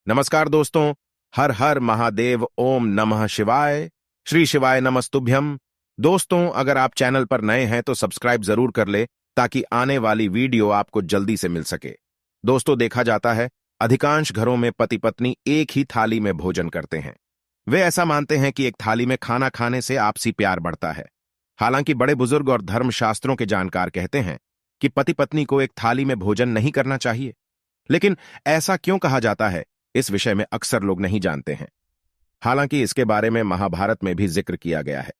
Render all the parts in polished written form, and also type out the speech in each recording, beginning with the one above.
नमस्कार दोस्तों। हर हर महादेव, ओम नमः शिवाय, श्री शिवाय नमस्तुभ्यम। दोस्तों, अगर आप चैनल पर नए हैं तो सब्सक्राइब जरूर कर ले ताकि आने वाली वीडियो आपको जल्दी से मिल सके। दोस्तों, देखा जाता है अधिकांश घरों में पति पत्नी एक ही थाली में भोजन करते हैं। वे ऐसा मानते हैं कि एक थाली में खाना खाने से आपसी प्यार बढ़ता है। हालांकि बड़े बुजुर्ग और धर्मशास्त्रों के जानकार कहते हैं कि पति पत्नी को एक थाली में भोजन नहीं करना चाहिए। लेकिन ऐसा क्यों कहा जाता है, इस विषय में अक्सर लोग नहीं जानते हैं। हालांकि इसके बारे में महाभारत में भी जिक्र किया गया है।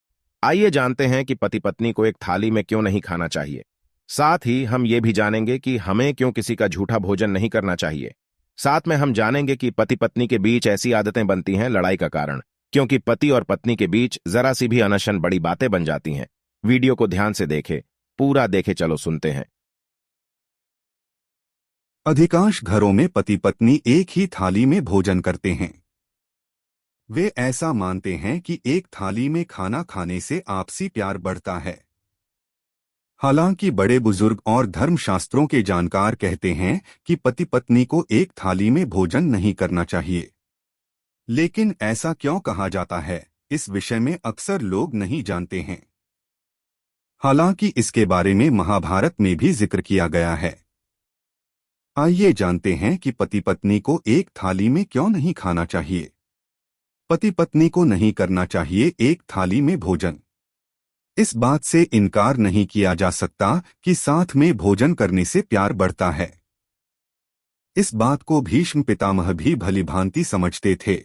आइए जानते हैं कि पति पत्नी को एक थाली में क्यों नहीं खाना चाहिए। साथ ही हम ये भी जानेंगे कि हमें क्यों किसी का झूठा भोजन नहीं करना चाहिए। साथ में हम जानेंगे कि पति पत्नी के बीच ऐसी आदतें बनती हैं लड़ाई का कारण, क्योंकि पति और पत्नी के बीच जरा सी भी अनशन बड़ी बातें बन जाती हैं। वीडियो को ध्यान से देखें, पूरा देखें। चलो सुनते हैं। अधिकांश घरों में पति पत्नी एक ही थाली में भोजन करते हैं। वे ऐसा मानते हैं कि एक थाली में खाना खाने से आपसी प्यार बढ़ता है। हालांकि बड़े बुजुर्ग और धर्मशास्त्रों के जानकार कहते हैं कि पति पत्नी को एक थाली में भोजन नहीं करना चाहिए। लेकिन ऐसा क्यों कहा जाता है, इस विषय में अक्सर लोग नहीं जानते हैं। हालांकि इसके बारे में महाभारत में भी जिक्र किया गया है। आइए जानते हैं कि पति पत्नी को एक थाली में क्यों नहीं खाना चाहिए। पति पत्नी को नहीं करना चाहिए एक थाली में भोजन। इस बात से इनकार नहीं किया जा सकता कि साथ में भोजन करने से प्यार बढ़ता है। इस बात को भीष्म पितामह भी भलीभांति समझते थे।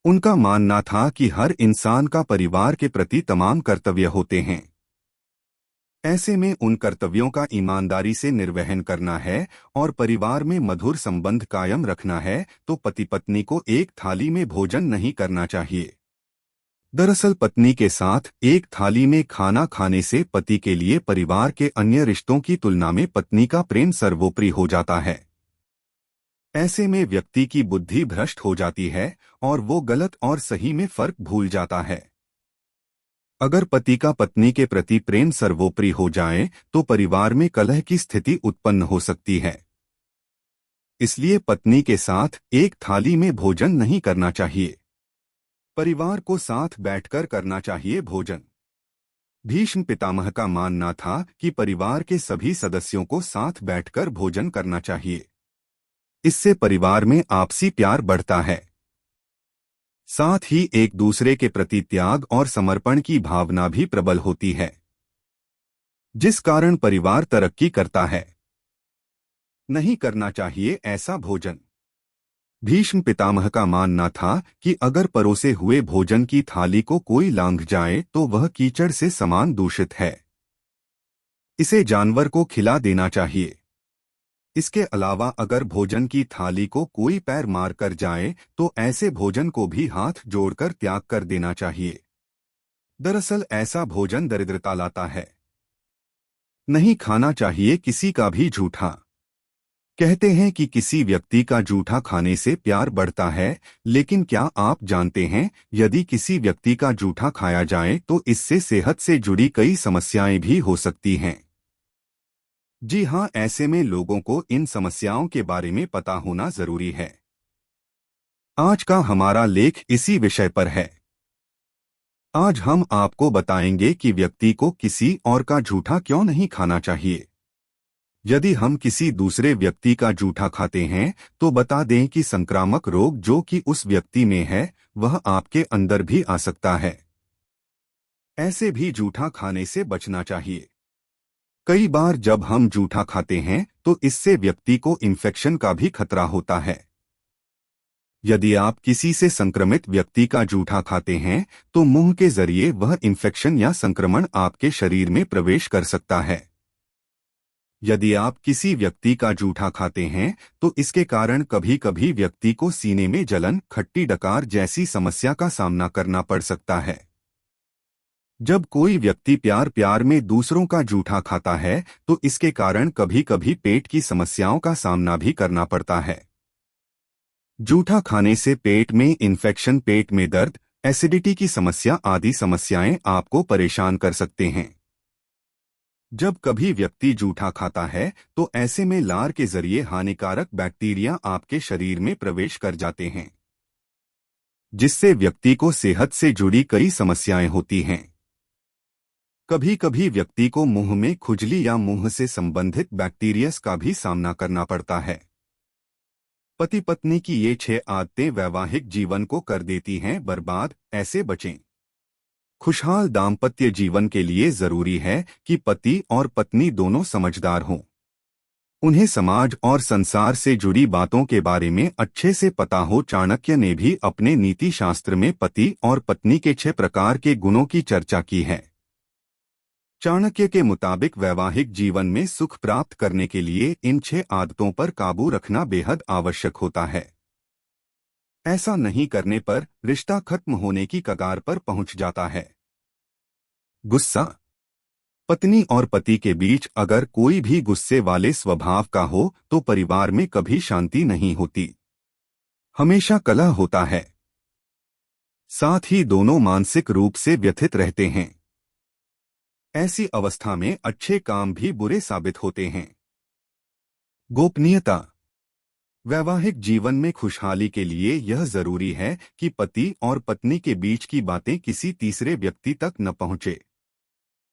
उनका मानना था कि हर इंसान का परिवार के प्रति तमाम कर्तव्य होते हैं। ऐसे में उन कर्तव्यों का ईमानदारी से निर्वहन करना है और परिवार में मधुर संबंध कायम रखना है, तो पति पत्नी को एक थाली में भोजन नहीं करना चाहिए। दरअसल पत्नी के साथ एक थाली में खाना खाने से पति के लिए परिवार के अन्य रिश्तों की तुलना में पत्नी का प्रेम सर्वोपरि हो जाता है। ऐसे में व्यक्ति की बुद्धि भ्रष्ट हो जाती है और वो गलत और सही में फर्क भूल जाता है। अगर पति का पत्नी के प्रति प्रेम सर्वोपरि हो जाए तो परिवार में कलह की स्थिति उत्पन्न हो सकती है। इसलिए पत्नी के साथ एक थाली में भोजन नहीं करना चाहिए। परिवार को साथ बैठकर करना चाहिए भोजन। भीष्म पितामह का मानना था कि परिवार के सभी सदस्यों को साथ बैठकर भोजन करना चाहिए। इससे परिवार में आपसी प्यार बढ़ता है। साथ ही एक दूसरे के प्रति त्याग और समर्पण की भावना भी प्रबल होती है, जिस कारण परिवार तरक्की करता है। नहीं करना चाहिए ऐसा भोजन। भीष्म पितामह का मानना था कि अगर परोसे हुए भोजन की थाली को कोई लांघ जाए तो वह कीचड़ से समान दूषित है। इसे जानवर को खिला देना चाहिए। इसके अलावा अगर भोजन की थाली को कोई पैर मार कर जाए तो ऐसे भोजन को भी हाथ जोड़कर त्याग कर देना चाहिए। दरअसल ऐसा भोजन दरिद्रता लाता है। नहीं खाना चाहिए किसी का भी झूठा। कहते हैं कि किसी व्यक्ति का जूठा खाने से प्यार बढ़ता है, लेकिन क्या आप जानते हैं यदि किसी व्यक्ति का जूठा खाया जाए तो इससे सेहत से जुड़ी कई समस्याएं भी हो सकती हैं। जी हां, ऐसे में लोगों को इन समस्याओं के बारे में पता होना जरूरी है। आज का हमारा लेख इसी विषय पर है। आज हम आपको बताएंगे कि व्यक्ति को किसी और का जूठा क्यों नहीं खाना चाहिए। यदि हम किसी दूसरे व्यक्ति का जूठा खाते हैं तो बता दें कि संक्रामक रोग जो कि उस व्यक्ति में है वह आपके अंदर भी आ सकता है। ऐसे भी जूठा खाने से बचना चाहिए। कई बार जब हम जूठा खाते हैं तो इससे व्यक्ति को इन्फेक्शन का भी खतरा होता है। यदि आप किसी से संक्रमित व्यक्ति का जूठा खाते हैं तो मुंह के जरिए वह इन्फेक्शन या संक्रमण आपके शरीर में प्रवेश कर सकता है। यदि आप किसी व्यक्ति का जूठा खाते हैं तो इसके कारण कभी कभी व्यक्ति को सीने में जलन, खट्टी डकार जैसी समस्या का सामना करना पड़ सकता है। जब कोई व्यक्ति प्यार में दूसरों का जूठा खाता है तो इसके कारण कभी कभी पेट की समस्याओं का सामना भी करना पड़ता है। जूठा खाने से पेट में इन्फेक्शन, पेट में दर्द, एसिडिटी की समस्या आदि समस्याएं आपको परेशान कर सकते हैं। जब कभी व्यक्ति जूठा खाता है तो ऐसे में लार के जरिए हानिकारक बैक्टीरिया आपके शरीर में प्रवेश कर जाते हैं, जिससे व्यक्ति को सेहत से जुड़ी कई समस्याएं होती हैं। कभी कभी व्यक्ति को मुंह में खुजली या मुंह से संबंधित बैक्टीरियस का भी सामना करना पड़ता है। पति पत्नी की ये 6 आदतें वैवाहिक जीवन को कर देती हैं बर्बाद, ऐसे बचें। खुशहाल दाम्पत्य जीवन के लिए जरूरी है कि पति और पत्नी दोनों समझदार हों। उन्हें समाज और संसार से जुड़ी बातों के बारे में अच्छे से पता हो। चाणक्य ने भी अपने नीति शास्त्र में पति और पत्नी के 6 प्रकार के गुणों की चर्चा की है। चाणक्य के मुताबिक वैवाहिक जीवन में सुख प्राप्त करने के लिए इन 6 आदतों पर काबू रखना बेहद आवश्यक होता है। ऐसा नहीं करने पर रिश्ता खत्म होने की कगार पर पहुंच जाता है। गुस्सा। पत्नी और पति के बीच अगर कोई भी गुस्से वाले स्वभाव का हो तो परिवार में कभी शांति नहीं होती, हमेशा कलह होता है। साथ ही दोनों मानसिक रूप से व्यथित रहते हैं। ऐसी अवस्था में अच्छे काम भी बुरे साबित होते हैं। गोपनीयता। वैवाहिक जीवन में खुशहाली के लिए यह जरूरी है कि पति और पत्नी के बीच की बातें किसी तीसरे व्यक्ति तक न पहुंचे।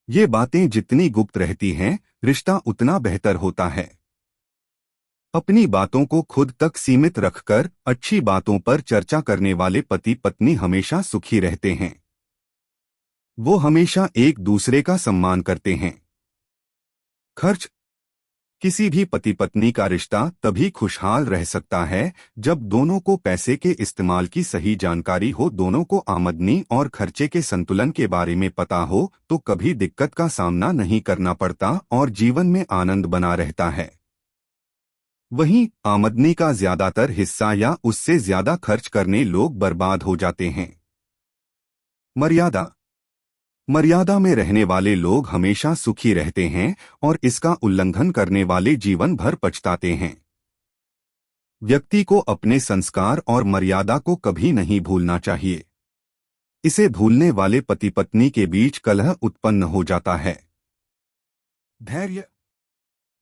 ये बातें जितनी गुप्त रहती हैं, रिश्ता उतना बेहतर होता है। अपनी बातों को खुद तक सीमित रखकर अच्छी बातों पर चर्चा करने वाले पति पत्नी हमेशा सुखी रहते हैं। वो हमेशा एक दूसरे का सम्मान करते हैं। खर्च। किसी भी पति पत्नी का रिश्ता तभी खुशहाल रह सकता है जब दोनों को पैसे के इस्तेमाल की सही जानकारी हो, दोनों को आमदनी और खर्चे के संतुलन के बारे में पता हो तो कभी दिक्कत का सामना नहीं करना पड़ता और जीवन में आनंद बना रहता है। वहीं आमदनी का ज्यादातर हिस्सा या उससे ज्यादा खर्च करने लोग बर्बाद हो जाते हैं। मर्यादा। मर्यादा में रहने वाले लोग हमेशा सुखी रहते हैं और इसका उल्लंघन करने वाले जीवन भर पछताते हैं। व्यक्ति को अपने संस्कार और मर्यादा को कभी नहीं भूलना चाहिए। इसे भूलने वाले पति पत्नी के बीच कलह उत्पन्न हो जाता है। धैर्य।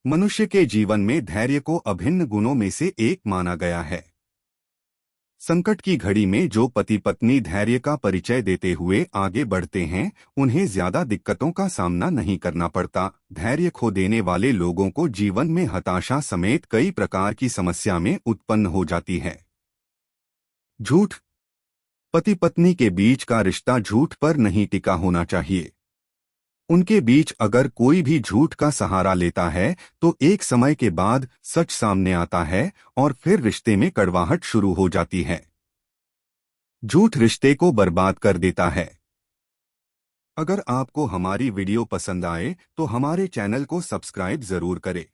मनुष्य के जीवन में धैर्य को अभिन्न गुणों में से एक माना गया है। संकट की घड़ी में जो पति पत्नी धैर्य का परिचय देते हुए आगे बढ़ते हैं, उन्हें ज्यादा दिक्कतों का सामना नहीं करना पड़ता। धैर्य खो देने वाले लोगों को जीवन में हताशा समेत कई प्रकार की समस्या में उत्पन्न हो जाती है। झूठ। पति पत्नी के बीच का रिश्ता झूठ पर नहीं टिका होना चाहिए। उनके बीच अगर कोई भी झूठ का सहारा लेता है तो एक समय के बाद सच सामने आता है और फिर रिश्ते में कड़वाहट शुरू हो जाती है। झूठ रिश्ते को बर्बाद कर देता है। अगर आपको हमारी वीडियो पसंद आए तो हमारे चैनल को सब्सक्राइब जरूर करें।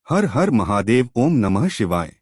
हर हर महादेव। ओम नमः शिवाय।